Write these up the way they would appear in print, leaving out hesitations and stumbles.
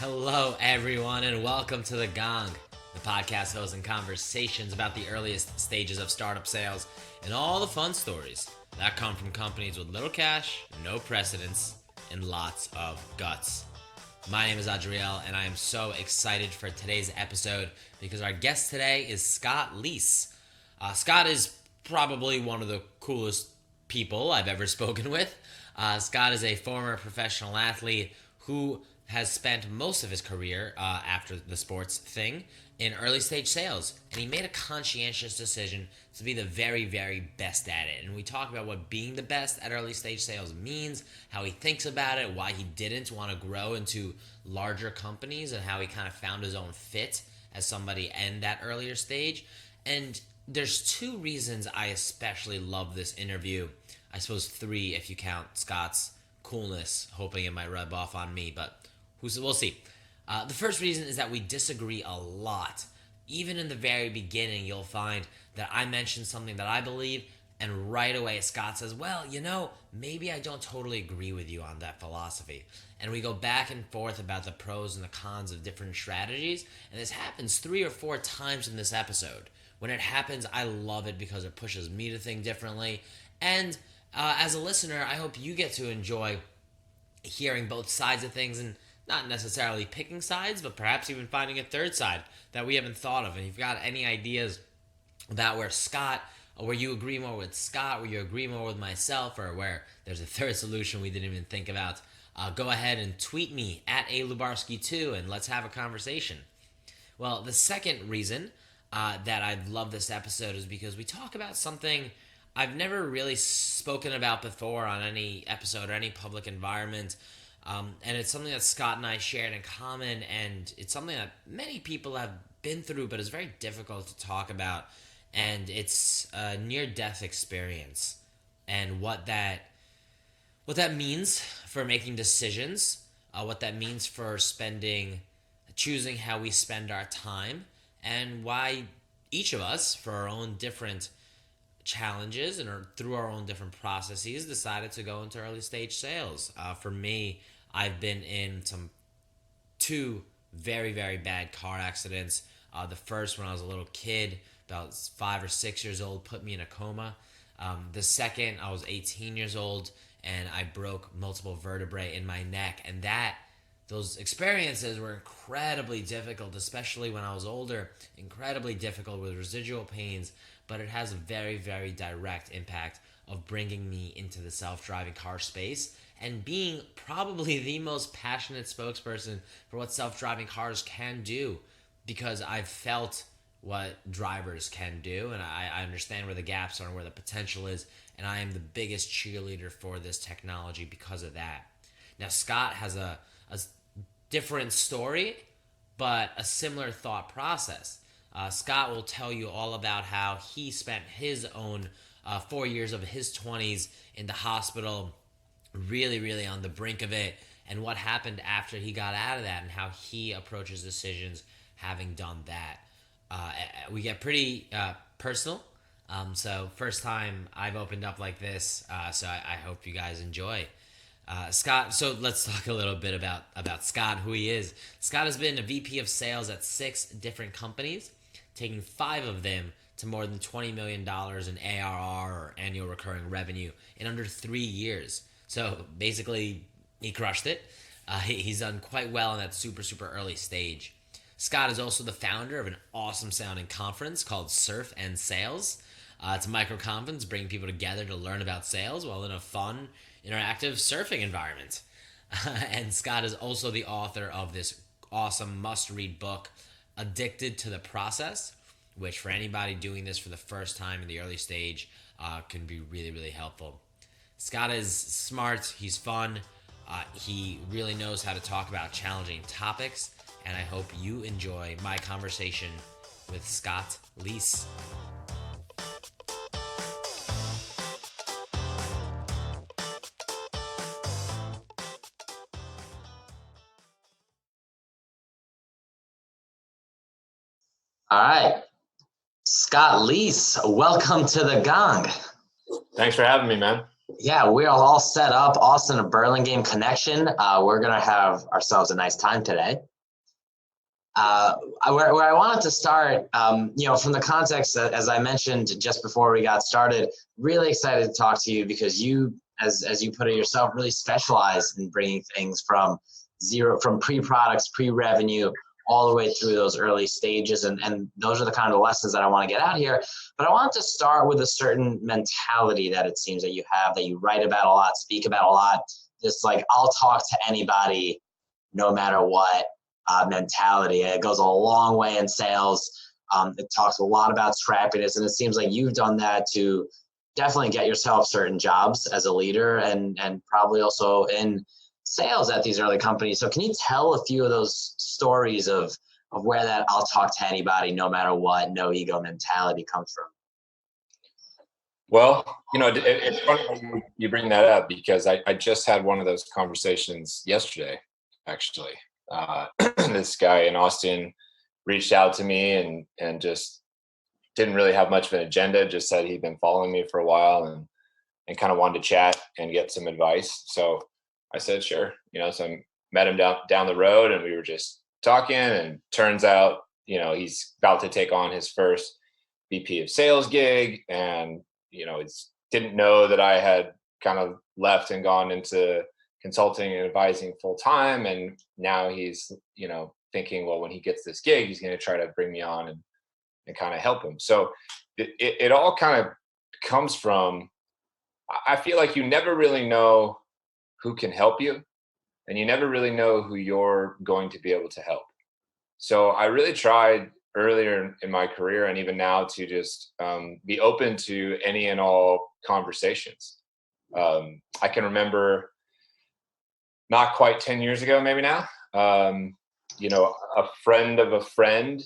Hello, everyone, and welcome to The Gong, the podcast hosting conversations about the earliest stages of startup sales and all the fun stories that come from companies with little cash, no precedence, and lots of guts. My name is Adriel, and I am so excited for today's episode because our guest today is Scott Leese. Scott is probably one of the coolest people I've ever spoken with. Scott is a former professional athlete who has spent most of his career after the sports thing in early stage sales. And he made a conscientious decision to be the very, very best at it. And we talk about what being the best at early stage sales means, how he thinks about it, why he didn't want to grow into larger companies, and how he kind of found his own fit as somebody in that earlier stage. And there's two reasons I especially love this interview. I suppose three if you count Scott's coolness, hoping it might rub off on me, but we'll see. The first reason is that we disagree a lot. Even in the very beginning, you'll find that I mentioned something that I believe, and right away Scott says, well, maybe I don't totally agree with you on that philosophy. And we go back and forth about the pros and the cons of different strategies, and this happens 3 or 4 times in this episode. When it happens, I love it because it pushes me to think differently, and as a listener, I hope you get to enjoy hearing both sides of things and not necessarily picking sides, but perhaps even finding a third side that we haven't thought of. And if you've got any ideas about where you agree more with Scott, where you agree more with myself, or where there's a third solution we didn't even think about, go ahead and tweet me at alubarski2 and let's have a conversation. Well, the second reason that I love this episode is because we talk about something I've never really spoken about before on any episode or any public environment. And it's something that Scott and I shared in common, and it's something that many people have been through, but is very difficult to talk about. And it's a near-death experience, and what that means for making decisions, what that means for choosing how we spend our time, and why each of us, for our own different challenges and through our own different processes, decided to go into early stage sales. For me, I've been in two very, very bad car accidents. The first, when I was a little kid, about 5 or 6 years old, put me in a coma. The second, I was 18 years old, and I broke multiple vertebrae in my neck. And those experiences were incredibly difficult, especially when I was older, incredibly difficult with residual pains, but it has a very, very direct impact of bringing me into the self-driving car space and being probably the most passionate spokesperson for what self-driving cars can do, because I've felt what drivers can do, and I understand where the gaps are and where the potential is, and I am the biggest cheerleader for this technology because of that. Now, Scott has a different story, but a similar thought process. Scott will tell you all about how he spent his own 4 years of his 20s in the hospital, really, really on the brink of it, and what happened after he got out of that, and how he approaches decisions having done that. We get pretty personal, so first time I've opened up like this, so I hope you guys enjoy. Scott, so let's talk a little bit about Scott, who he is. Scott has been a VP of sales at 6 different companies, taking 5 of them to more than $20 million in ARR, or annual recurring revenue, in under 3 years. So basically, he crushed it. He's done quite well in that super, super early stage. Scott is also the founder of an awesome sounding conference called Surf and Sales. It's a micro conference bringing people together to learn about sales while in a fun, interactive surfing environment. And Scott is also the author of this awesome must-read book, Addicted to the Process, which for anybody doing this for the first time in the early stage can be really, really helpful. Scott is smart, he's fun, he really knows how to talk about challenging topics, and I hope you enjoy my conversation with Scott Leese. All right, Scott Leese, welcome to the Gong. Thanks for having me, man. Yeah, we're all set up. Austin to Burlingame connection. We're going to have ourselves a nice time today. Where I wanted to start, from the context that, as I mentioned just before we got started, really excited to talk to you because you, as you put it yourself, really specialize in bringing things from pre-products, pre-revenue, all the way through those early stages. And those are the kind of lessons that I want to get out here. But I want to start with a certain mentality that it seems that you have, that you write about a lot, speak about a lot. Just like, I'll talk to anybody no matter what. Mentality. It goes a long way in sales. It talks a lot about scrappiness, and it seems like you've done that to definitely get yourself certain jobs as a leader and probably also in sales at these early companies. So can you tell a few of those stories of where that I'll talk to anybody no matter what, no ego mentality comes from? Well, it's funny that you bring that up because I just had one of those conversations yesterday, actually. This guy in Austin reached out to me and just didn't really have much of an agenda, just said he'd been following me for a while and kind of wanted to chat and get some advice. So I said, sure. So I met him down the road and we were just talking, and turns out, he's about to take on his first VP of sales gig. And, didn't know that I had kind of left and gone into consulting and advising full time. And now he's, thinking, well, when he gets this gig, he's going to try to bring me on and kind of help him. So it all kind of comes from, I feel like you never really know who can help you, and you never really know who you're going to be able to help. So I really tried earlier in my career and even now to just be open to any and all conversations. I can remember not quite 10 years ago, maybe now, a friend of a friend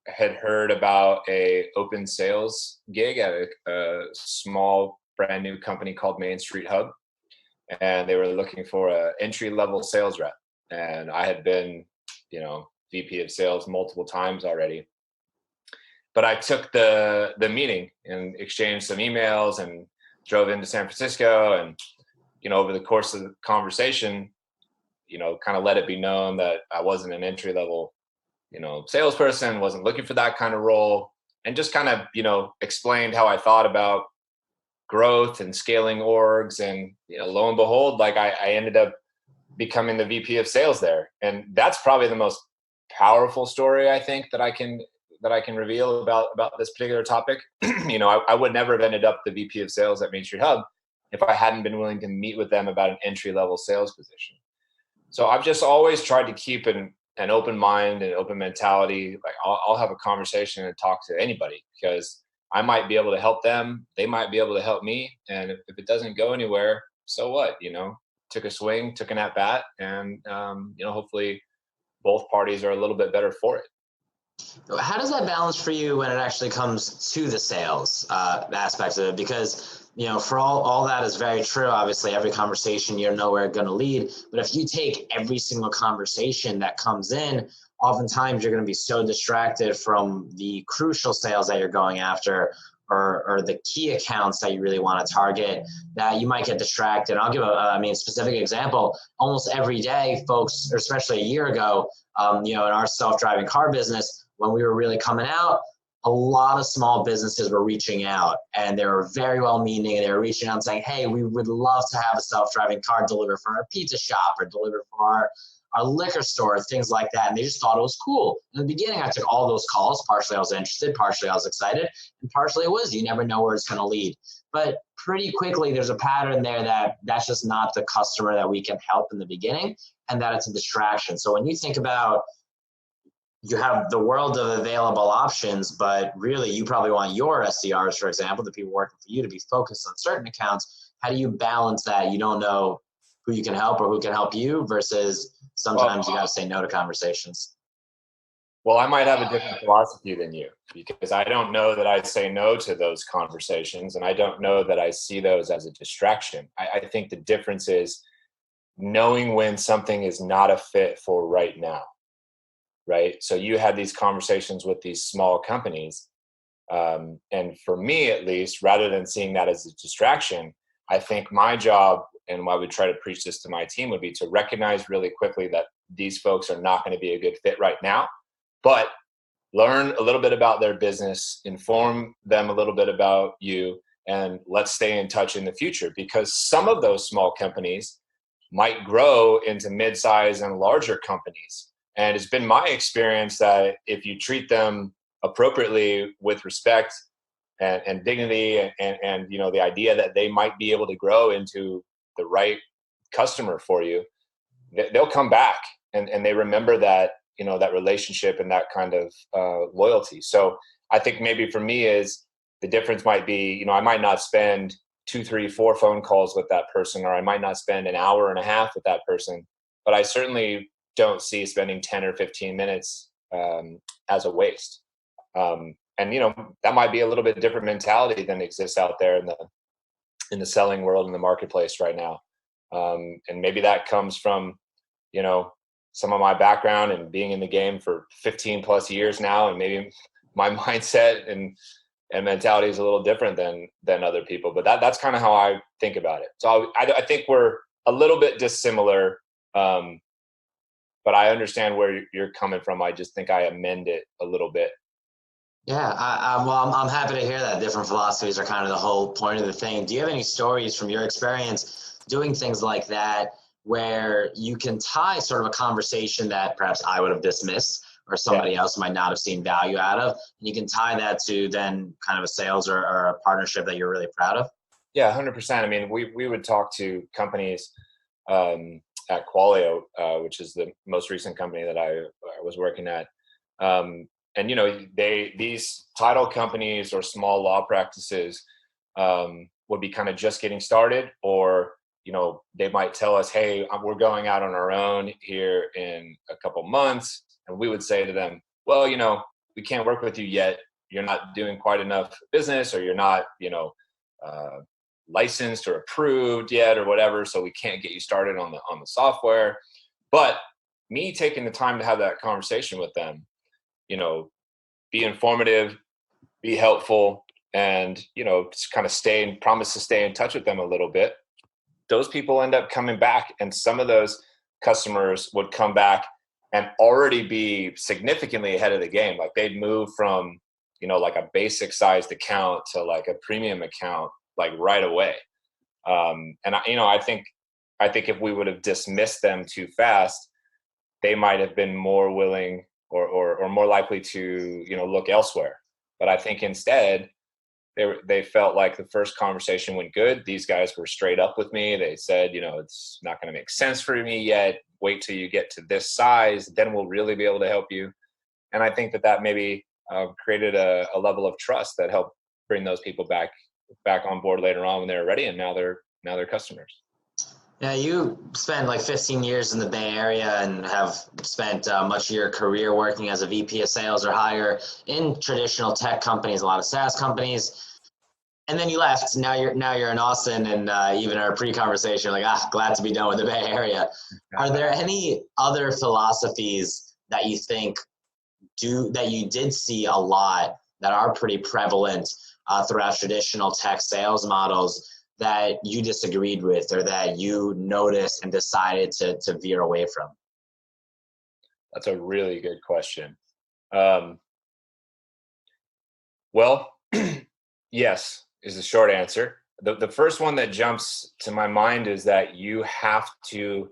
had heard about a open sales gig at a small brand new company called Main Street Hub. And they were looking for an entry level sales rep. And I had been, VP of sales multiple times already. But I took the meeting and exchanged some emails and drove into San Francisco. And, over the course of the conversation, kind of let it be known that I wasn't an entry level, salesperson, wasn't looking for that kind of role, and just kind of, explained how I thought about growth and scaling orgs. And, lo and behold, like I ended up becoming the VP of sales there. And that's probably the most powerful story I think that I can reveal about this particular topic. I would never have ended up the VP of sales at Main Street Hub if I hadn't been willing to meet with them about an entry level sales position. So I've just always tried to keep an open mind and open mentality. Like I'll have a conversation and talk to anybody because I might be able to help them. They might be able to help me. And if it doesn't go anywhere, so what? Took a swing, took an at bat, and hopefully both parties are a little bit better for it. How does that balance for you when it actually comes to the sales aspects of it? Because, for all that is very true. Obviously, every conversation, you don't know where it's going to lead. But if you take every single conversation that comes in, oftentimes you're going to be so distracted from the crucial sales that you're going after or the key accounts that you really want to target that you might get distracted. I'll give a specific example. Almost every day, folks, or especially a year ago, in our self-driving car business, when we were really coming out, a lot of small businesses were reaching out, and they were very well-meaning, and they were reaching out and saying, hey, we would love to have a self-driving car delivered for our pizza shop or delivered for our liquor store, things like that. And they just thought it was cool. In the beginning, I took all those calls. Partially I was interested, partially I was excited, and partially it was, you never know where it's going to lead. But pretty quickly, there's a pattern there that's just not the customer that we can help in the beginning, and that it's a distraction. So when you think about, you have the world of available options, but really you probably want your SDRs, for example, the people working for you, to be focused on certain accounts. How do you balance that? You don't know who you can help or who can help you versus sometimes you got to say no to conversations. Well, I might have a different philosophy than you because I don't know that I say no to those conversations, and I don't know that I see those as a distraction. I think the difference is knowing when something is not a fit for right now. Right. So you had these conversations with these small companies. And for me, at least, rather than seeing that as a distraction, I think my job, and why we try to preach this to my team, would be to recognize really quickly that these folks are not going to be a good fit right now. but learn a little bit about their business, inform them a little bit about you, and let's stay in touch in the future, because some of those small companies might grow into mid-size and larger companies. And it's been my experience that if you treat them appropriately with respect and dignity and the idea that they might be able to grow into the right customer for you, they'll come back and they remember that, that relationship and that kind of loyalty. So I think maybe for me is the difference might be, I might not spend 2, 3, 4 phone calls with that person, or I might not spend an hour and a half with that person, but I certainly don't see spending 10 or 15 minutes as a waste. And that might be a little bit different mentality than exists out there in the selling world, in the marketplace right now. And maybe that comes from, some of my background and being in the game for 15 plus years now. And maybe my mindset and mentality is a little different than other people, but that's kind of how I think about it. So I think we're a little bit dissimilar, but I understand where you're coming from. I just think I amend it a little bit. Yeah, I'm happy to hear that different philosophies are kind of the whole point of the thing. Do you have any stories from your experience doing things like that where you can tie sort of a conversation that perhaps I would have dismissed or somebody else might not have seen value out of, and you can tie that to then kind of a sales or a partnership that you're really proud of? Yeah, 100%. I mean, we would talk to companies at Qualio, which is the most recent company that I was working at. And these title companies or small law practices would be kind of just getting started, or they might tell us, hey, we're going out on our own here in a couple months, and we would say to them, well, we can't work with you yet. You're not doing quite enough business, or you're not licensed or approved yet, or whatever, so we can't get you started on the software. But me taking the time to have that conversation with them, be informative, be helpful, and just kind of promise to stay in touch with them a little bit. Those people end up coming back, and some of those customers would come back and already be significantly ahead of the game. Like they'd move from like a basic sized account to like a premium account like right away. And I think if we would have dismissed them too fast, they might have been more willing or more likely to look elsewhere. But I think instead they felt like the first conversation went good. These guys were straight up with me. They said, it's not going to make sense for me yet. Wait till you get to this size, then we'll really be able to help you. And I think that maybe created a level of trust that helped bring those people back on board later on when they were ready, and now they're customers. Yeah, you spent like 15 years in the Bay Area and have spent much of your career working as a VP of sales or higher in traditional tech companies, a lot of SaaS companies. And then you left. Now you're in Austin, and even our pre-conversation, like, glad to be done with the Bay Area. Are there any other philosophies that you think that you did see a lot that are pretty prevalent throughout traditional tech sales models that you disagreed with, or that you noticed and decided to veer away from? That's a really good question. Well, yes is the short answer. The first one that jumps to my mind is that you have to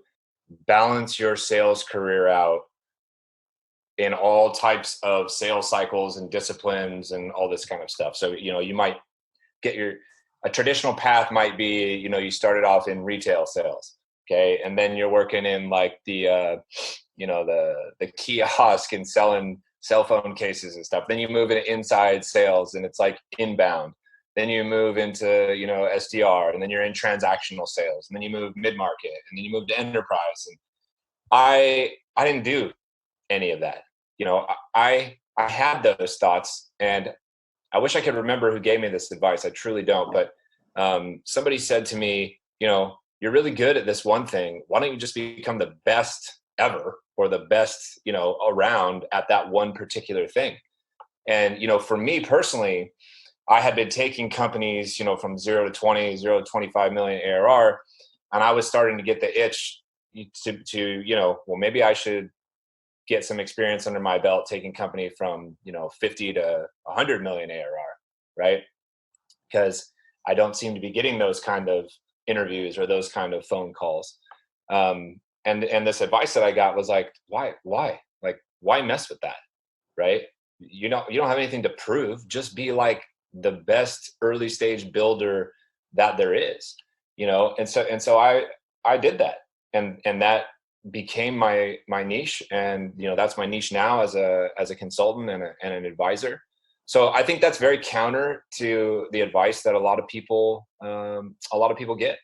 balance your sales career out in all types of sales cycles and disciplines and all this kind of stuff. So, you might get a traditional path might be, you started off in retail sales. Okay. And then you're working in like the kiosk and selling cell phone cases and stuff. Then you move into inside sales, and it's like inbound. Then you move into, SDR, and then you're in transactional sales, and then you move mid-market, and then you move to enterprise. And I didn't do any of that. I had those thoughts, and I wish I could remember who gave me this advice. I truly don't. But somebody said to me, you're really good at this one thing. Why don't you just become the best ever, or the best, around at that one particular thing? And, for me personally, I had been taking companies, from 0 to 20, 0 to 25 million ARR, and I was starting to get the itch to well, maybe I should get some experience under my belt, taking company from, 50 to 100 million ARR, right? Because I don't seem to be getting those kind of interviews or those kind of phone calls. And this advice that I got was like, why, like, why mess with that? Right? You don't have anything to prove. Just be like the best early stage builder that there is, And so I did that, and that became my niche, and that's my niche now as a consultant and an advisor. So I think that's very counter to the advice that a lot of people get,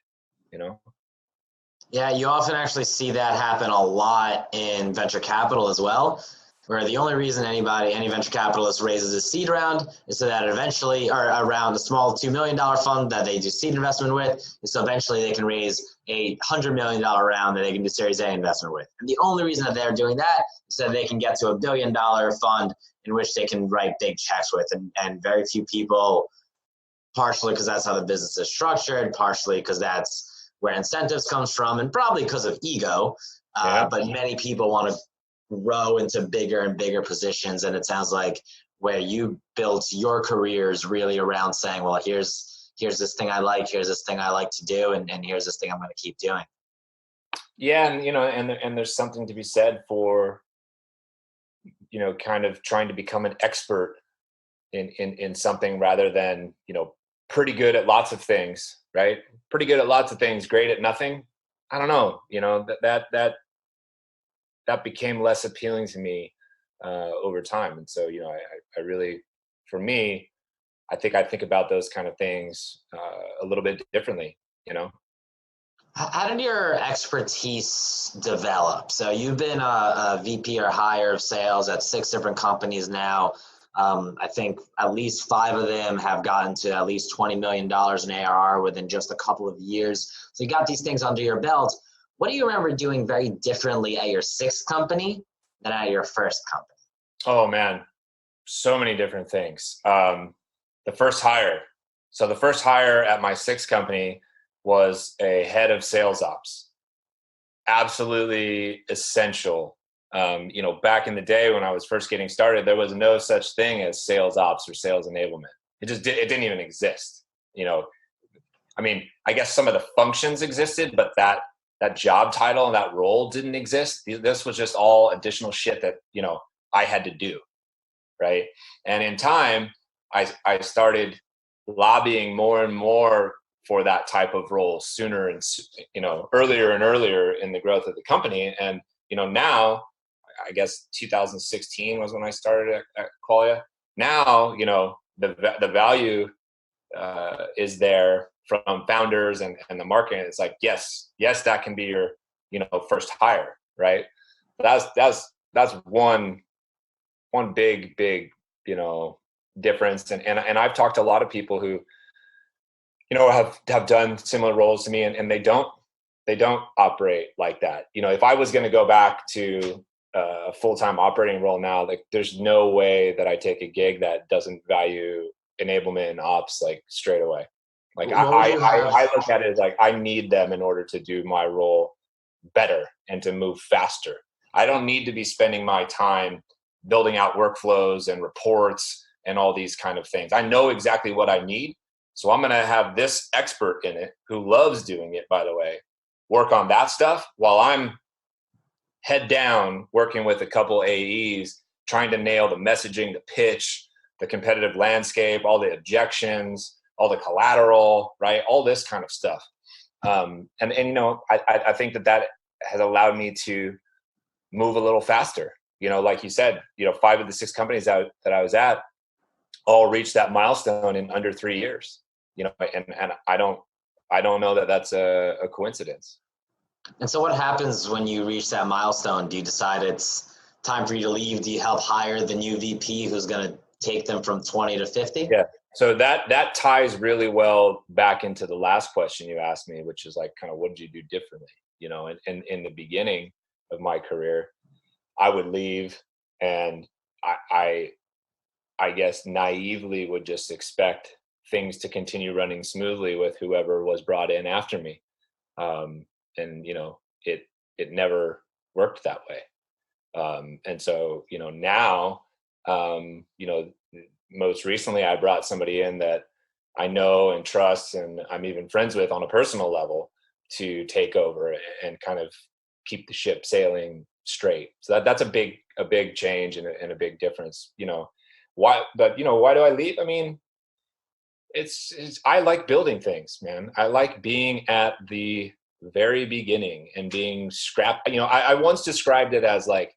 Yeah, you often actually see that happen a lot in venture capital as well, where the only reason any venture capitalist raises a seed round is so that eventually, or around a small $2 million fund that they do seed investment with, is so eventually they can raise a $100 million round that they can do Series A investment with. And the only reason that they're doing that is so that they can get to $1 billion fund in which they can write big checks with. And very few people, partially because that's how the business is structured, partially because that's where incentives comes from, and probably because of ego. But many people want to grow into bigger and bigger positions. And it sounds like where you built your careers really around saying, well, here's this thing I like, here's this thing I like to do, and here's this thing I'm going to keep doing. Yeah. And there's something to be said for, kind of trying to become an expert in something rather than, pretty good at lots of things, right? Pretty good at lots of things, great at nothing. I don't know, that became less appealing to me over time. And so, I really, for me, I think about those kind of things a little bit differently, How did your expertise develop? So you've been a VP or higher of sales at 6 different companies now. I think at least 5 of them have gotten to at least $20 million in ARR within just a couple of years. So you got these things under your belt. What do you remember doing very differently at your 6th company than at your first company? Oh man, so many different things. The first hire. So the first hire at my 6th company was a head of sales ops. Absolutely essential. Back in the day when I was first getting started, there was no such thing as sales ops or sales enablement. It didn't even exist. I guess some of the functions existed, but that job title and that role didn't exist. This was just all additional shit that, I had to do. Right. And in time, I started lobbying more and more for that type of role sooner and, earlier and earlier in the growth of the company. And, now, I guess 2016 was when I started at Qualia. Now, the value is there from founders and the marketing. It's like, yes, that can be your, first hire, right? That's one big, difference. And I've talked to a lot of people who, have done similar roles to me, and they don't operate like that. If I was going to go back to a full-time operating role now, like there's no way that I take a gig that doesn't value enablement and ops like straight away. Like I look at it as like I need them in order to do my role better and to move faster. I don't need to be spending my time building out workflows and reports and all these kind of things. I know exactly what I need. So I'm going to have this expert in it who loves doing it, by the way, work on that stuff while I'm head down working with a couple AEs, trying to nail the messaging, the pitch, the competitive landscape, all the objections, all the collateral, right? All this kind of stuff. I think that has allowed me to move a little faster. Like you said, 5 of the 6 companies that I was at all reached that milestone in under 3 years. And I don't know that that's a coincidence. And so what happens when you reach that milestone? Do you decide it's time for you to leave? Do you help hire the new VP who's going to take them from 20 to 50? Yeah. So that ties really well back into the last question you asked me, which is like kind of what did you do differently? In the beginning of my career, I would leave and I guess naively would just expect things to continue running smoothly with whoever was brought in after me. And it never worked that way. And so, now, most recently I brought somebody in that I know and trust, and I'm even friends with on a personal level, to take over and kind of keep the ship sailing straight. So that's a big change and a big difference, why do I leave? I mean, I like building things, man. I like being at the very beginning and being I once described it as like,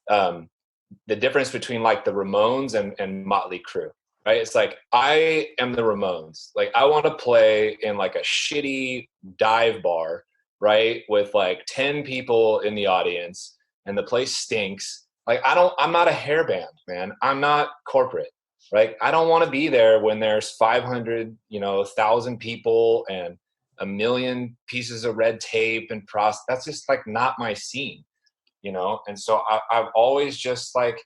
the difference between like the Ramones and Motley Crue, right? It's like, I am the Ramones. Like, I want to play in like a shitty dive bar, right? With like 10 people in the audience and the place stinks. Like, I'm not a hair band, man. I'm not corporate, right? I don't want to be there when there's 500, 1,000 people and a million pieces of red tape and that's just like not my scene. And so I've always just like,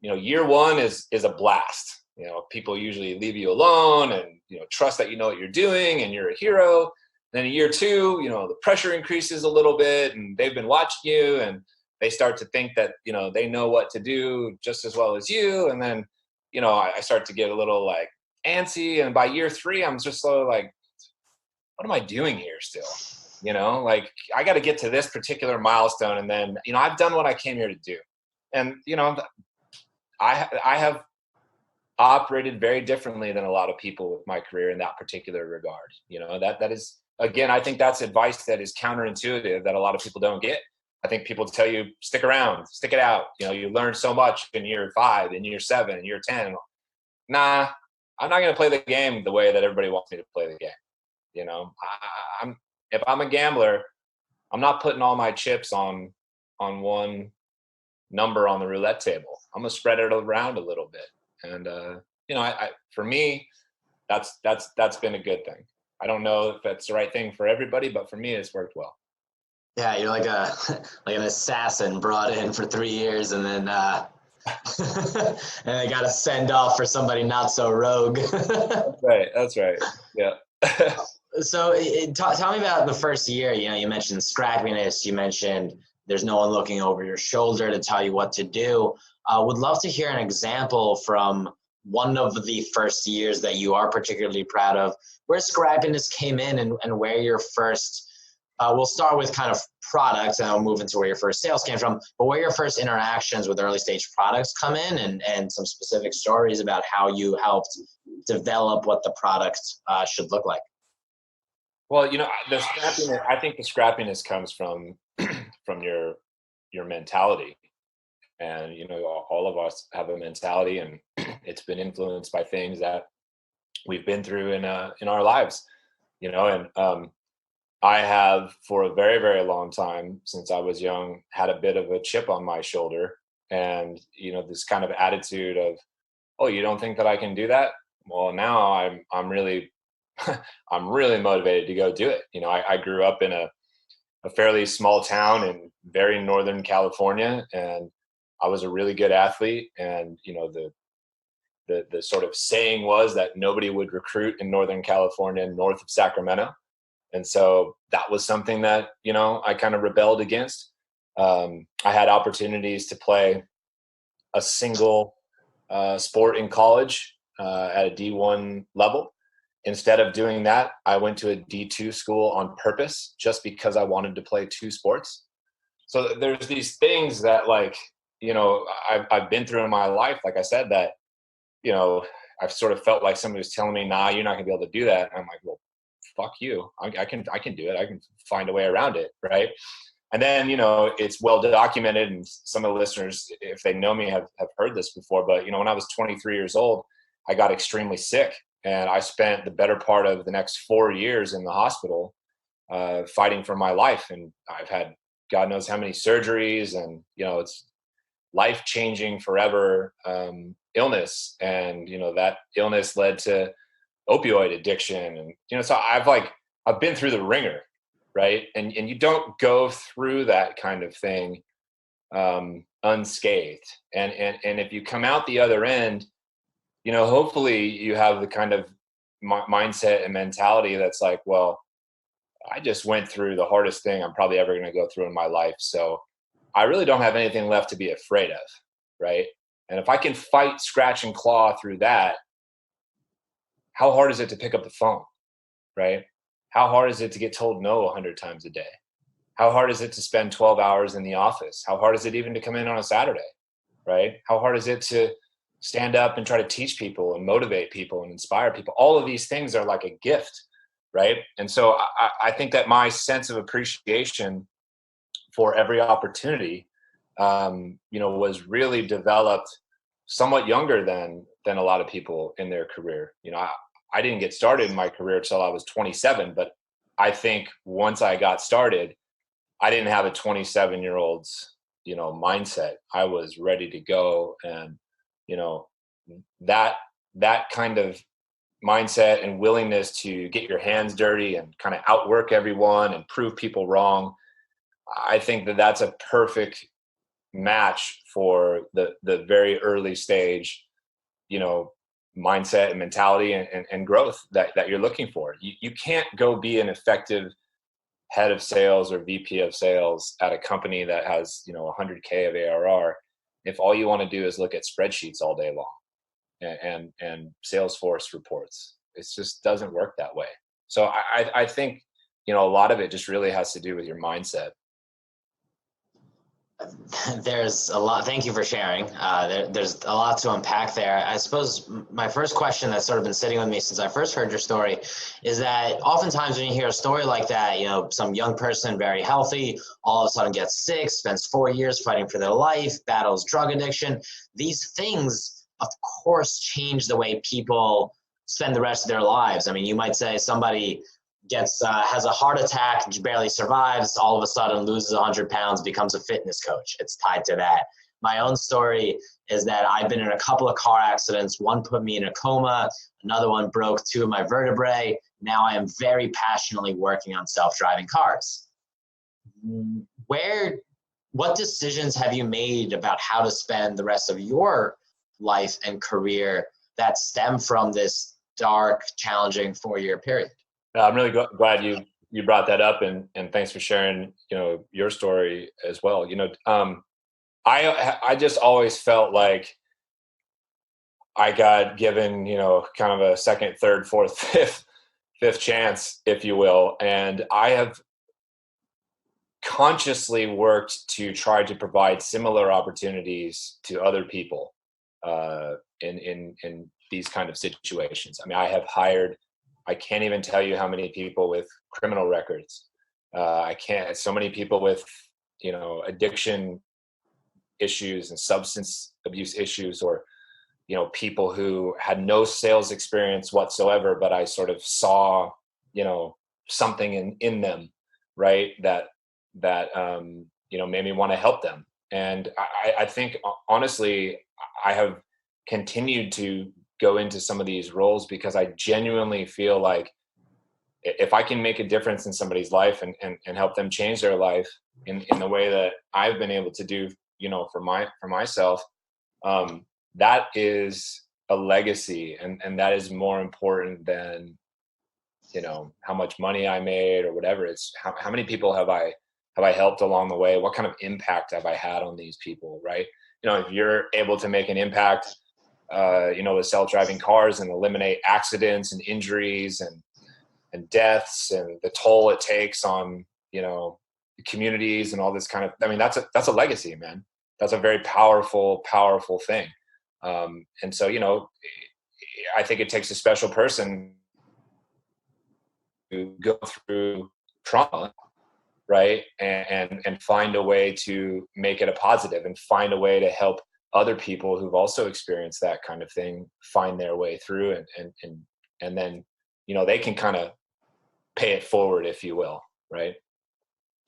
year one is a blast. People usually leave you alone and, trust that you know what you're doing and you're a hero. Then in year two, the pressure increases a little bit and they've been watching you and they start to think that, they know what to do just as well as you. And then, I start to get a little like antsy. And by year three, I'm just sort of like, what am I doing here still? Like, I got to get to this particular milestone. And then, I've done what I came here to do. And, I have operated very differently than a lot of people with my career in that particular regard. That is, again, I think that's advice that is counterintuitive that a lot of people don't get. I think people tell you, stick around, stick it out. You learn so much in year 5, in year 7, in year 10. Nah, I'm not going to play the game the way that everybody wants me to play the game. If I'm a gambler, I'm not putting all my chips on one number on the roulette table. I'm gonna spread it around a little bit. And for me, that's been a good thing. I don't know if that's the right thing for everybody, but for me, it's worked well. Yeah, you're like an assassin brought in for 3 years and then and they got to send off for somebody not so rogue. That's right. Yeah. So tell me about the first year. You mentioned scrappiness. You mentioned there's no one looking over your shoulder to tell you what to do. Would love to hear an example from one of the first years that you are particularly proud of, where Scrappiness came in and where your first, we'll start with kind of products and I'll move into where your first sales came from, but where your first interactions with early stage products come in and some specific stories about how you helped develop what the product should look like. Well, the scrappiness, I think the scrappiness comes from your mentality. And, all of us have a mentality and it's been influenced by things that we've been through in our lives, and I have for a very, very long time since I was young, had a bit of a chip on my shoulder and, this kind of attitude of, oh, you don't think that I can do that? Well, now I'm really, I'm really motivated to go do it. I grew up in a fairly small town in very northern California, and I was a really good athlete. And the sort of saying was that nobody would recruit in Northern California north of Sacramento, and so that was something that I kind of rebelled against. I had opportunities to play a single sport in college at a D1 level. Instead of doing that, I went to a D2 school on purpose just because I wanted to play 2 sports. So there's these things that I've been through in my life, like I said, that, I've sort of felt like somebody was telling me, nah, you're not gonna be able to do that. And I'm like, well, fuck you. I can do it. I can find a way around it. Right. And then, it's well documented, and some of the listeners, if they know me, have heard this before, but when I was 23 years old, I got extremely sick. And I spent the better part of the next 4 years in the hospital fighting for my life. And I've had God knows how many surgeries, and, it's life-changing forever illness. And, that illness led to opioid addiction. And, so I've been through the ringer, right? And you don't go through that kind of thing unscathed. And if you come out the other end, hopefully you have the kind of mindset and mentality that's like, well, I just went through the hardest thing I'm probably ever going to go through in my life. So I really don't have anything left to be afraid of, right? And if I can fight, scratch, and claw through that, how hard is it to pick up the phone, right? How hard is it to get told no 100 times a day? How hard is it to spend 12 hours in the office? How hard is it even to come in on a Saturday, right? How hard is it to stand up and try to teach people and motivate people and inspire people? All of these things are like a gift, right? And so I think that my sense of appreciation for every opportunity, was really developed somewhat younger than a lot of people in their career. I didn't get started in my career until I was 27, but I think once I got started, I didn't have a 27-year-old's, mindset. I was ready to go. And, that kind of mindset and willingness to get your hands dirty and kind of outwork everyone and prove people wrong. I think that that's a perfect match for the very early stage, mindset and mentality and growth that you're looking for. You can't go be an effective head of sales or VP of sales at a company that has, 100K of ARR if all you want to do is look at spreadsheets all day long and Salesforce reports. It just doesn't work that way. So I think, a lot of it just really has to do with your mindset. There's a lot. Thank you for sharing. There's a lot to unpack there. I suppose my first question that's sort of been sitting with me since I first heard your story is that oftentimes when you hear a story like that, some young person, very healthy, all of a sudden gets sick, spends 4 years fighting for their life, battles drug addiction. These things, of course, change the way people spend the rest of their lives. I mean, you might say somebody has a heart attack, barely survives, all of a sudden loses 100 pounds, becomes a fitness coach. It's tied to that. My own story is that I've been in a couple of car accidents. One put me in a coma. Another one broke 2 of my vertebrae. Now I am very passionately working on self-driving cars. What decisions have you made about how to spend the rest of your life and career that stem from this dark, challenging 4-year period? I'm really glad you brought that up, and thanks for sharing, your story as well. I just always felt like I got given, kind of a second, third, fourth, fifth chance, if you will. And I have consciously worked to try to provide similar opportunities to other people in these kind of situations. I mean, I can't even tell you how many people with criminal records. So many people with, addiction issues and substance abuse issues, or, people who had no sales experience whatsoever, but I sort of saw, something in them, right, that made me want to help them. And I think, honestly, I have continued to go into some of these roles because I genuinely feel like if I can make a difference in somebody's life and help them change their life in the way that I've been able to do, for myself, that is a legacy, and that is more important than, how much money I made or whatever. It's how many people have I helped along the way? What kind of impact have I had on these people, right? If you're able to make an impact, with self-driving cars and eliminate accidents and injuries and deaths and the toll it takes on, communities and all this kind of, that's a legacy, man. That's a very powerful thing. And so, I think it takes a special person to go through trauma, right? And find a way to make it a positive and find a way to help other people who've also experienced that kind of thing find their way through, and then, they can kind of pay it forward, if you will, right?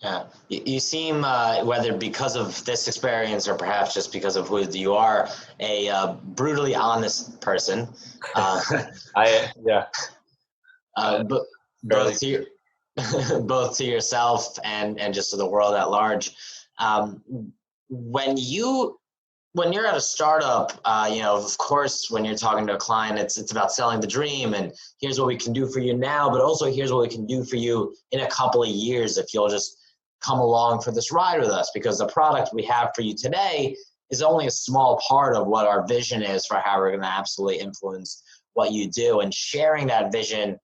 Yeah, you seem, whether because of this experience or perhaps just because of who you are, a brutally honest person. But both to yourself and just to the world at large. When you're at a startup, of course, when you're talking to a client, it's about selling the dream and here's what we can do for you now, but also here's what we can do for you in a couple of years if you'll just come along for this ride with us, because the product we have for you today is only a small part of what our vision is for how we're going to absolutely influence what you do. And sharing that vision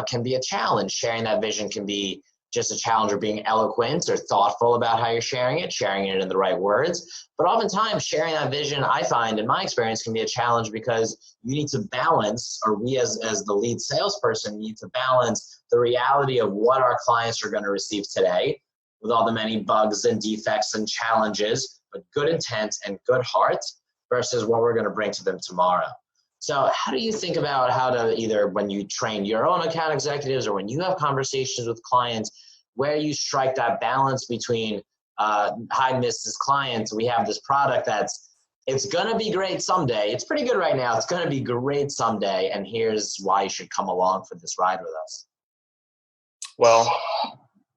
can be a challenge. Sharing that vision can be just a challenge of being eloquent or thoughtful about how you're sharing it in the right words. But oftentimes sharing that vision, I find in my experience, can be a challenge because you need to balance, or we as the lead salesperson need to balance the reality of what our clients are going to receive today with all the many bugs and defects and challenges, but good intent and good heart, versus what we're going to bring to them tomorrow. So how do you think about how to, either when you train your own account executives or when you have conversations with clients, where you strike that balance between, hi, Mrs. Client, we have this product it's going to be great someday. It's pretty good right now. It's going to be great someday. And here's why you should come along for this ride with us. Well,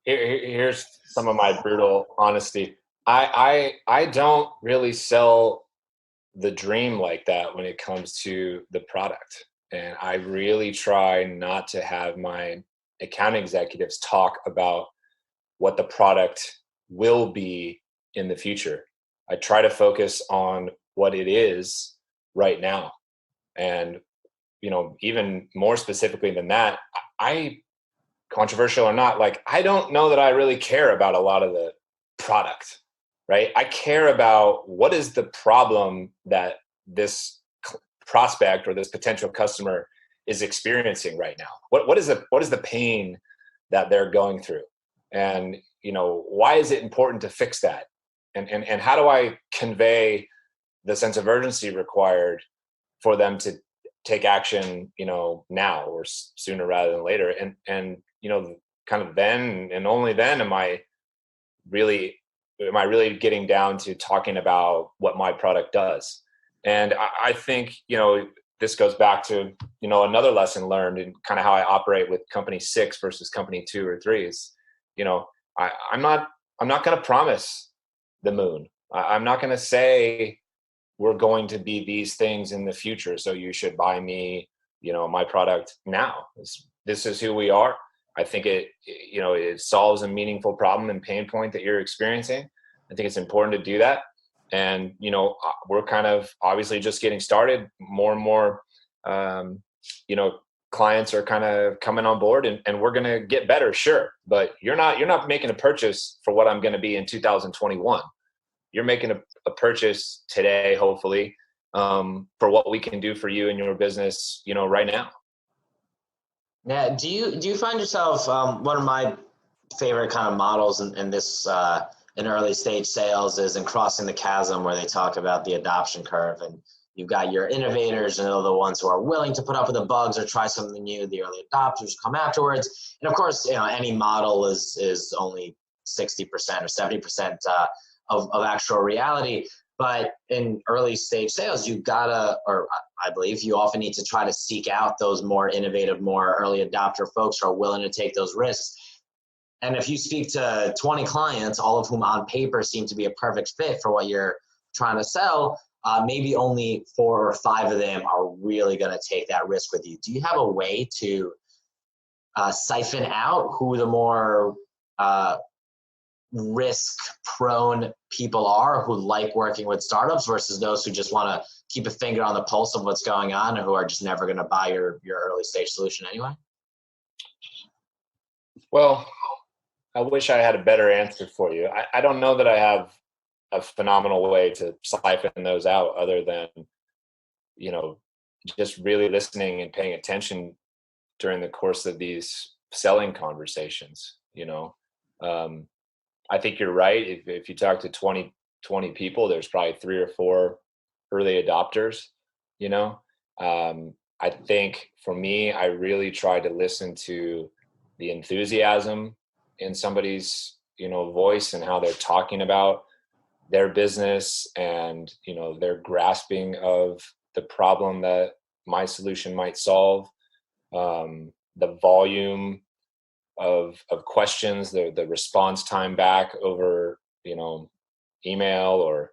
here's some of my brutal honesty. I don't really sell the dream like that when it comes to the product. And I really try not to have my account executives talk about what the product will be in the future. I try to focus on what it is right now. And, even more specifically than that, controversial or not, I don't know that I really care about a lot of the product, right? I care about what is the problem that this prospect or this potential customer is experiencing right now. What is the pain that they're going through? And, why is it important to fix that? And how do I convey the sense of urgency required for them to take action, now or sooner rather than later? And kind of then and only then am I really getting down to talking about what my product does. And I think, this goes back to, another lesson learned in kind of how I operate with company 6 versus company 2 or 3 is, I'm not going to promise the moon. I'm not going to say we're going to be these things in the future, so you should buy me, my product now. This is who we are. I think it solves a meaningful problem and pain point that you're experiencing. I think it's important to do that. And, we're kind of obviously just getting started. More and more, clients are kind of coming on board, and we're going to get better. Sure. But you're not making a purchase for what I'm going to be in 2021. You're making a purchase today, hopefully, for what we can do for you and your business, right now. Yeah. Do you find yourself, one of my favorite kind of models in this, in early stage sales is in Crossing the Chasm, where they talk about the adoption curve, and you've got your innovators, and they're the ones who are willing to put up with the bugs or try something new. The early adopters come afterwards. And of course, any model is only 60% or 70% of actual reality. But in early stage sales, you gotta, or I believe you often need to try to seek out those more innovative, more early adopter folks who are willing to take those risks. And if you speak to 20 clients, all of whom on paper seem to be a perfect fit for what you're trying to sell, maybe only 4 or 5 of them are really going to take that risk with you. Do you have a way to siphon out who the more risk-prone people are, who like working with startups, versus those who just want to keep a finger on the pulse of what's going on and who are just never going to buy your early stage solution anyway? Well, I wish I had a better answer for you. I don't know that I have a phenomenal way to siphon those out, other than, just really listening and paying attention during the course of these selling conversations. I think you're right. If you talk to 20 people, there's probably 3 or 4 early adopters. I think for me, I really try to listen to the enthusiasm in somebody's, voice, and how they're talking about their business, and, their grasping of the problem that my solution might solve. The volume of questions, the response time back over, email, or,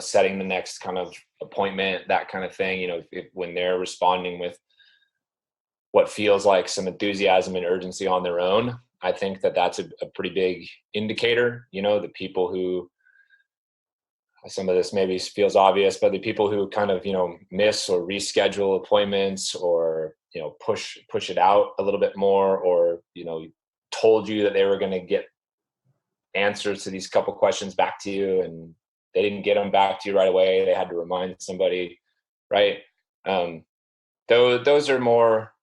setting the next kind of appointment, that kind of thing. When they're responding with what feels like some enthusiasm and urgency on their own. I think that that's a pretty big indicator. The people who, some of this maybe feels obvious, but the people who kind of, miss or reschedule appointments, or, push it out a little bit more, or, told you that they were going to get answers to these couple questions back to you, and they didn't get them back to you right away. They had to remind somebody, right? Those are more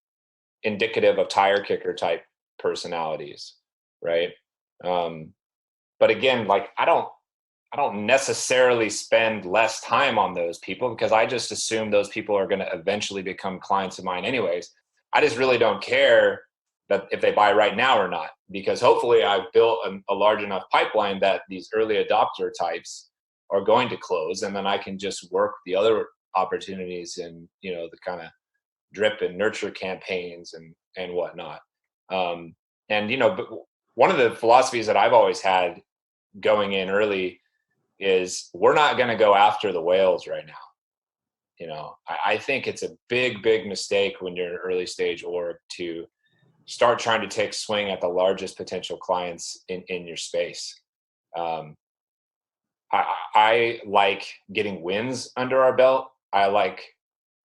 indicative of tire kicker type personalities, right? But again, like I don't necessarily spend less time on those people, because I just assume those people are going to eventually become clients of mine anyways. I just really don't care that if they buy right now or not, because hopefully I've built a large enough pipeline that these early adopter types are going to close, and then I can just work the other opportunities and, the kind of drip and nurture campaigns and whatnot. But one of the philosophies that I've always had going in early is we're not going to go after the whales right now. I think it's a big mistake when you're an early stage org to start trying to take swing at the largest potential clients in your space. I like getting wins under our belt. I like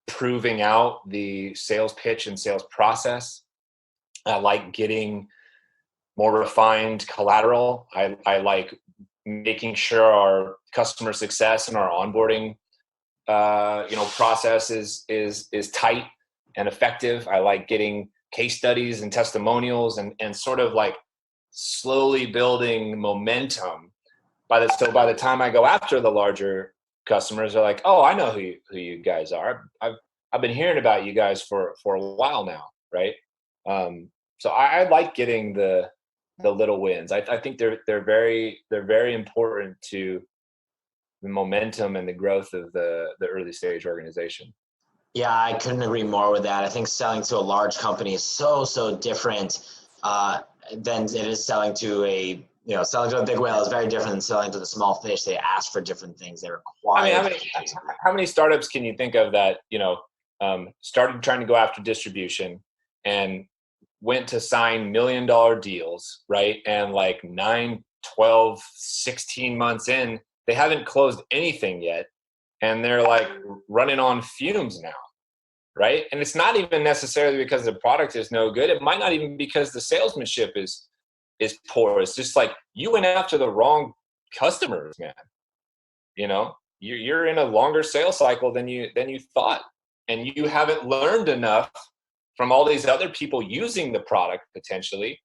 proving out the sales pitch and sales process. I like getting more refined collateral. I like making sure our customer success and our onboarding process is tight and effective. I like getting case studies and testimonials and sort of like slowly building momentum. By the time I go after the larger customers, they're like, oh, I know who you guys are. I've been hearing about you guys for a while now, right? So I like getting the little wins. I think they're very important to the momentum and the growth of the early stage organization. Yeah, I couldn't agree more with that. I think selling to a large company is so different than it is selling to selling to a big whale is very different than selling to the small fish. They ask for different things. They require. How many startups can you think of that, started trying to go after distribution and went to sign $1 million deals, right? And like 9, 12, 16 months in, they haven't closed anything yet. And they're like running on fumes now, right? And it's not even necessarily because the product is no good. It might not even be because the salesmanship is poor. It's just like you went after the wrong customers, man. You're in a longer sales cycle than you thought, and you haven't learned enough from all these other people using the product potentially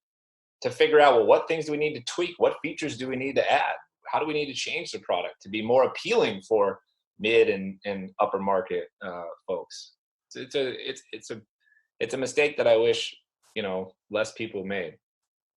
to figure out, well, what things do we need to tweak? What features do we need to add? How do we need to change the product to be more appealing for mid and upper market folks? It's a mistake that I wish less people made.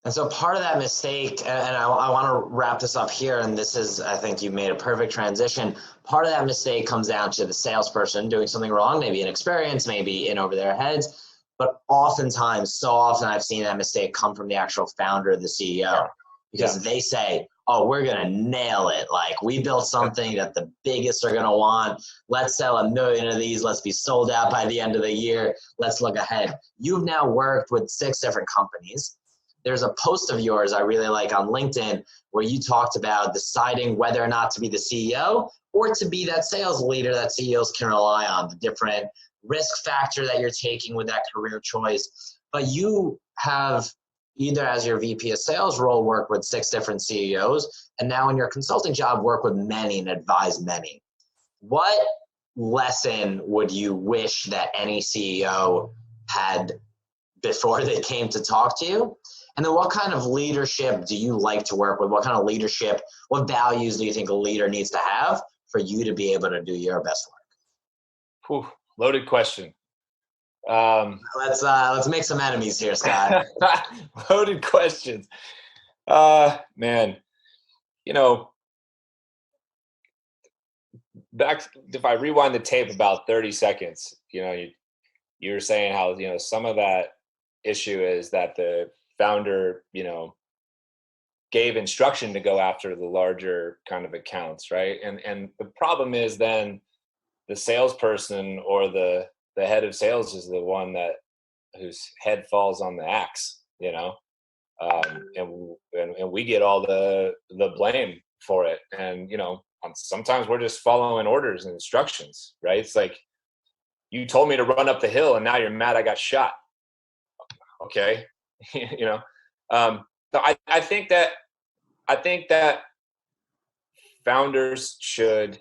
And so part of that mistake, and I want to wrap this up here, and this is, I think you made a perfect transition. Part of that mistake comes down to the salesperson doing something wrong, maybe inexperience, maybe in over their heads. But oftentimes, so often I've seen that mistake come from the actual founder, the CEO, because they say, oh, we're going to nail it. Like, we built something that the biggest are going to want. Let's sell 1 million of these. Let's be sold out by the end of the year. Let's look ahead. You've now worked with 6 different companies. There's a post of yours I really like on LinkedIn where you talked about deciding whether or not to be the CEO or to be that sales leader that CEOs can rely on, the different risk factor that you're taking with that career choice. But you have, either as your VP of sales role, work with 6 different CEOs, and now in your consulting job, work with many and advise many. What lesson would you wish that any CEO had before they came to talk to you? And then what kind of leadership do you like to work with? What kind of leadership, what values do you think a leader needs to have for you to be able to do your best work? Loaded question. Let's make some enemies here, Scott. Loaded questions. Man, back, if I rewind the tape about 30 seconds, you were saying how, some of that issue is that the founder, gave instruction to go after the larger kind of accounts, right? And the problem is then the salesperson or the head of sales is the one that whose head falls on the axe, and we get all the blame for it. And sometimes we're just following orders and instructions, right? It's like, you told me to run up the hill and now you're mad I got shot. Okay. So I think that founders should,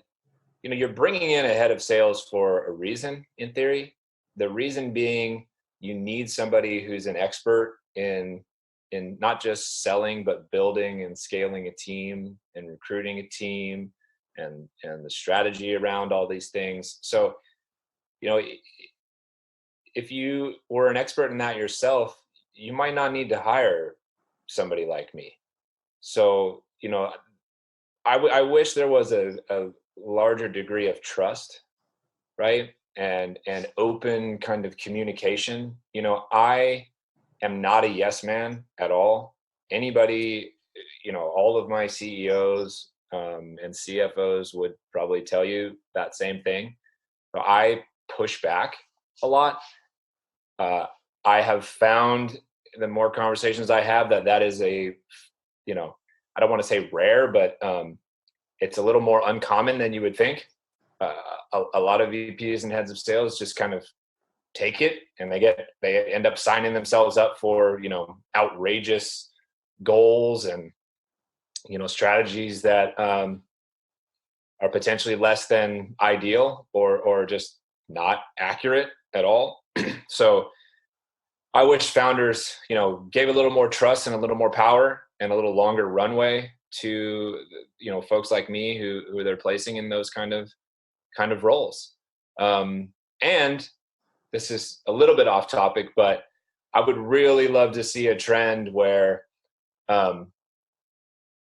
you're bringing in a head of sales for a reason, in theory. The reason being, you need somebody who's an expert in not just selling, but building and scaling a team and recruiting a team and the strategy around all these things. So, if you were an expert in that yourself, you might not need to hire somebody like me. So, I wish there was a larger degree of trust, right? And open kind of communication. I am not a yes man at all. Anybody, all of my CEOs and CFOs would probably tell you that same thing. So I push back a lot. I have found, the more conversations I have, that is I don't want to say rare, but it's a little more uncommon than you would think. A lot of VPs and heads of sales just kind of take it, and they end up signing themselves up for, outrageous goals and, strategies that are potentially less than ideal or just not accurate at all. So I wish founders, gave a little more trust and a little more power and a little longer runway to, folks like me who they're placing in those kind of roles. And this is a little bit off topic, but I would really love to see a trend where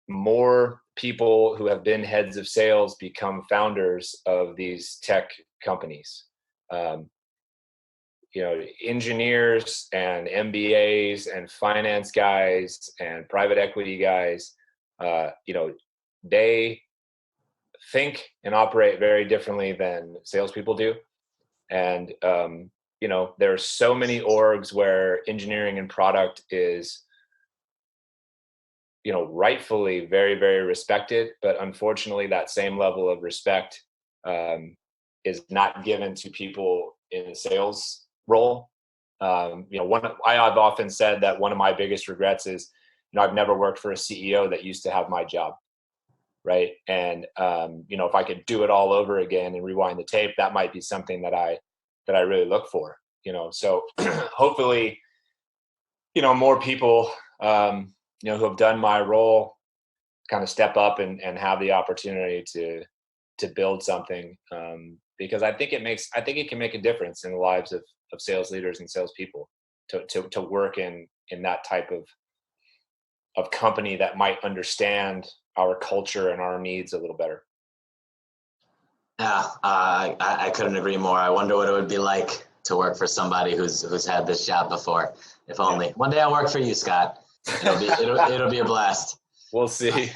more people who have been heads of sales become founders of these tech companies. Engineers and MBAs and finance guys and private equity guys, they think and operate very differently than salespeople do. And, there are so many orgs where engineering and product is, rightfully very, very respected, but unfortunately that same level of respect is not given to people in a sales role. I've often said that one of my biggest regrets is, I've never worked for a CEO that used to have my job. Right. And, if I could do it all over again and rewind the tape, that might be something that I really look for, so hopefully, more people, who have done my role kind of step up and have the opportunity to build something. Because I think it can make a difference in the lives of sales leaders and salespeople to work in that type of company that might understand our culture and our needs a little better. Yeah, I couldn't agree more. I wonder what it would be like to work for somebody who's had this job before. If only. One day I'll work for you, Scott. It'll be a blast. We'll see.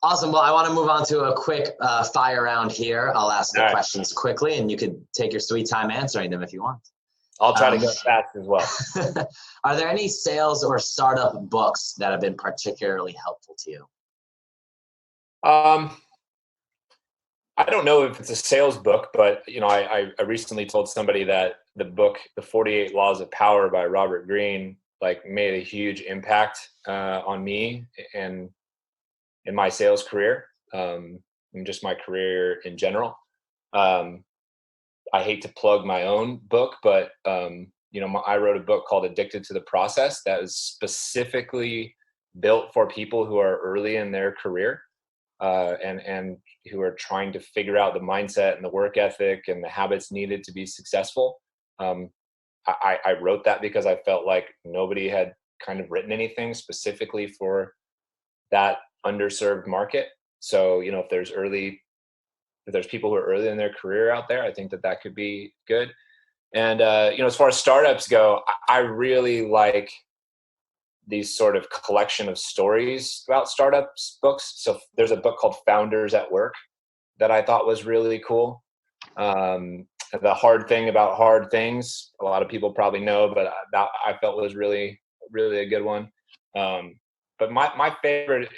Awesome. Well, I want to move on to a quick fire round here. I'll ask the questions quickly, and you could take your sweet time answering them if you want. I'll try to go fast as well. Are there any sales or startup books that have been particularly helpful to you? I don't know if it's a sales book, but I recently told somebody that the book, The 48 Laws of Power by Robert Greene, made a huge impact on me and in my sales career, and just my career in general. I hate to plug my own book, but I wrote a book called Addicted to the Process that is specifically built for people who are early in their career and who are trying to figure out the mindset and the work ethic and the habits needed to be successful. I wrote that because I felt like nobody had kind of written anything specifically for that underserved market. So, if there's people who are early in their career out there, I think that could be good. And, as far as startups go, I really like these sort of collection of stories about startups books. So there's a book called Founders at Work that I thought was really cool. The hard thing about hard things, a lot of people probably know, but that I felt was really, really a good one. But my favorite,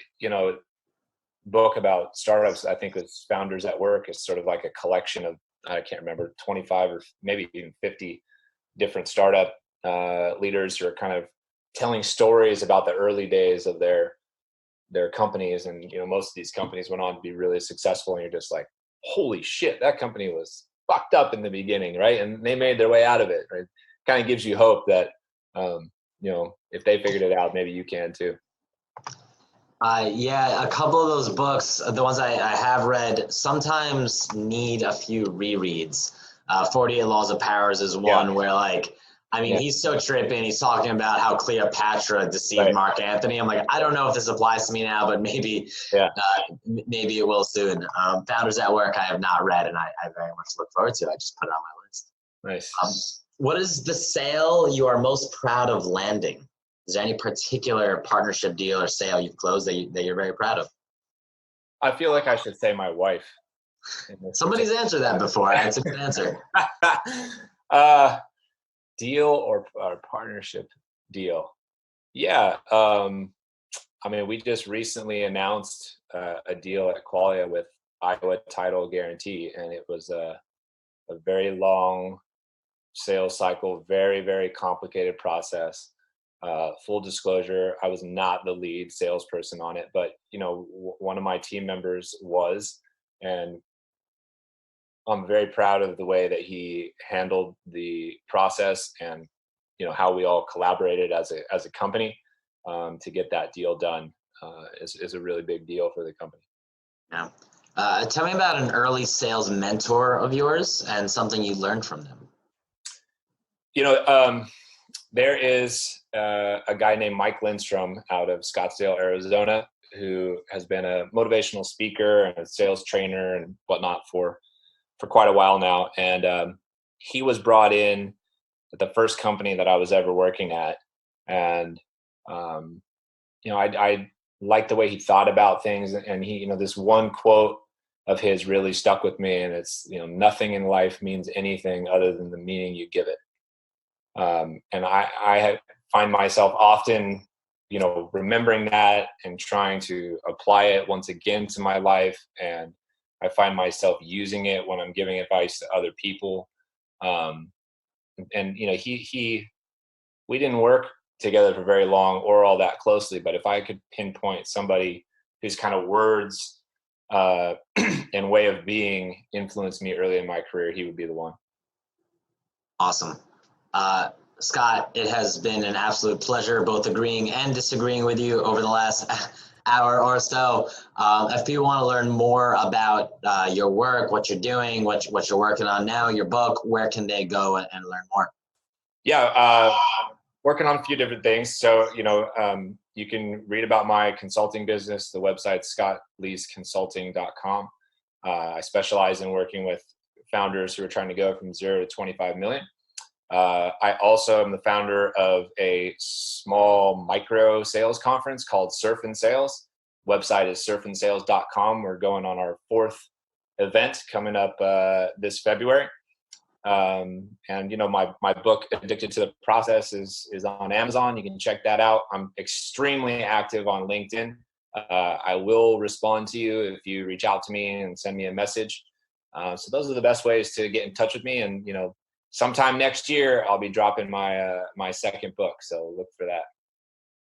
book about startups, I think, was Founders at Work. It's sort of like a collection of, I can't remember, 25 or maybe even 50 different startup leaders who are kind of telling stories about the early days of their companies. And most of these companies went on to be really successful, and you're just like, holy shit, that company was fucked up in the beginning, right? And they made their way out of it, right? Kind of gives you hope that if they figured it out, maybe you can too. Yeah, a couple of those books, the ones I have read, sometimes need a few rereads. 48 Laws of Powers is one where, like, I mean, he's so tripping. He's talking about how Cleopatra deceived Mark Antony. I'm like, I don't know if this applies to me now, but maybe maybe it will soon. Founders at Work I have not read, and I very much look forward to it. I just put it on my list. Nice. What is the sale you are most proud of landing? Is there any particular partnership deal or sale you've closed that you're very proud of? I feel like I should say my wife. Somebody's answered that before. That's a good answer. Deal or partnership deal? Yeah. I mean, we just recently announced a deal at Qualia with Iowa Title Guarantee, and it was a very long sales cycle, very, very complicated process. Full disclosure, I was not the lead salesperson on it, but one of my team members was, and I'm very proud of the way that he handled the process, and how we all collaborated as a company to get that deal done. Is a really big deal for the company. Yeah. Tell me about an early sales mentor of yours and something you learned from them. There is a guy named Mike Lindstrom out of Scottsdale, Arizona, who has been a motivational speaker and a sales trainer and whatnot for quite a while now. And he was brought in at the first company that I was ever working at. And, I liked the way he thought about things. And he, this one quote of his really stuck with me. And it's, nothing in life means anything other than the meaning you give it. And I find myself often, remembering that and trying to apply it once again to my life. And I find myself using it when I'm giving advice to other people. We didn't work together for very long or all that closely, but if I could pinpoint somebody whose kind of words and way of being influenced me early in my career, he would be the one. Awesome. Scott, it has been an absolute pleasure both agreeing and disagreeing with you over the last hour or so. If people want to learn more about your work, what you're doing, what you're working on now, your book, where can they go and learn more? Yeah, working on a few different things. So, you can read about my consulting business. The website's scottleaseconsulting.com. I specialize in working with founders who are trying to go from 0 to 25 million. I also am the founder of a small micro sales conference called Surf and Sales. Website is surfandsales.com. We're going on our 4th event coming up this February. And my book Addicted to the Process is on Amazon. You can check that out. I'm extremely active on LinkedIn. I will respond to you if you reach out to me and send me a message. So those are the best ways to get in touch with me. And sometime next year I'll be dropping my second book, so look for that.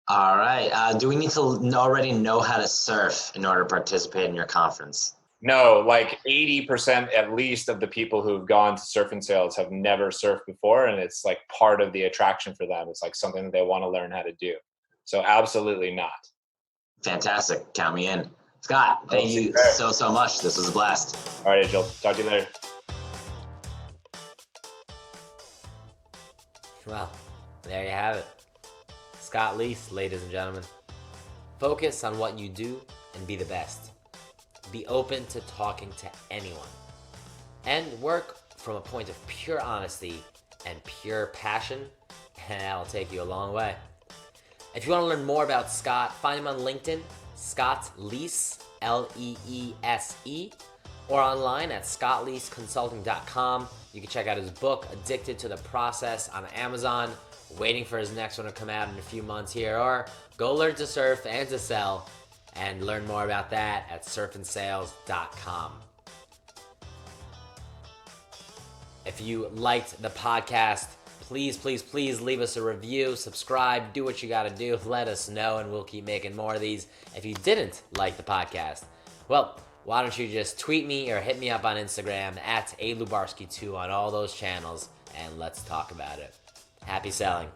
All right. Do we need to already know how to surf in order to participate in your conference? No, like 80% at least of the people who've gone to Surf and Sales have never surfed before, and it's like part of the attraction for them. It's like something that they want to learn how to do. So absolutely not. Fantastic. Count me in. Scott, thank you so much. This was a blast. All right, Angel. Talk to you later. Well, there you have it. Scott Leese, ladies and gentlemen. Focus on what you do and be the best. Be open to talking to anyone. And work from a point of pure honesty and pure passion, and that'll take you a long way. If you want to learn more about Scott, find him on LinkedIn, Scott Leese, Leese, or online at scottleaseconsulting.com. You can check out his book, Addicted to the Process, on Amazon, waiting for his next one to come out in a few months here, or go learn to surf and to sell and learn more about that at surfandsales.com. If you liked the podcast, please leave us a review, subscribe, do what you got to do, let us know, and we'll keep making more of these. If you didn't like the podcast, well, why don't you just tweet me or hit me up on Instagram at alubarski2 on all those channels, and let's talk about it. Happy selling.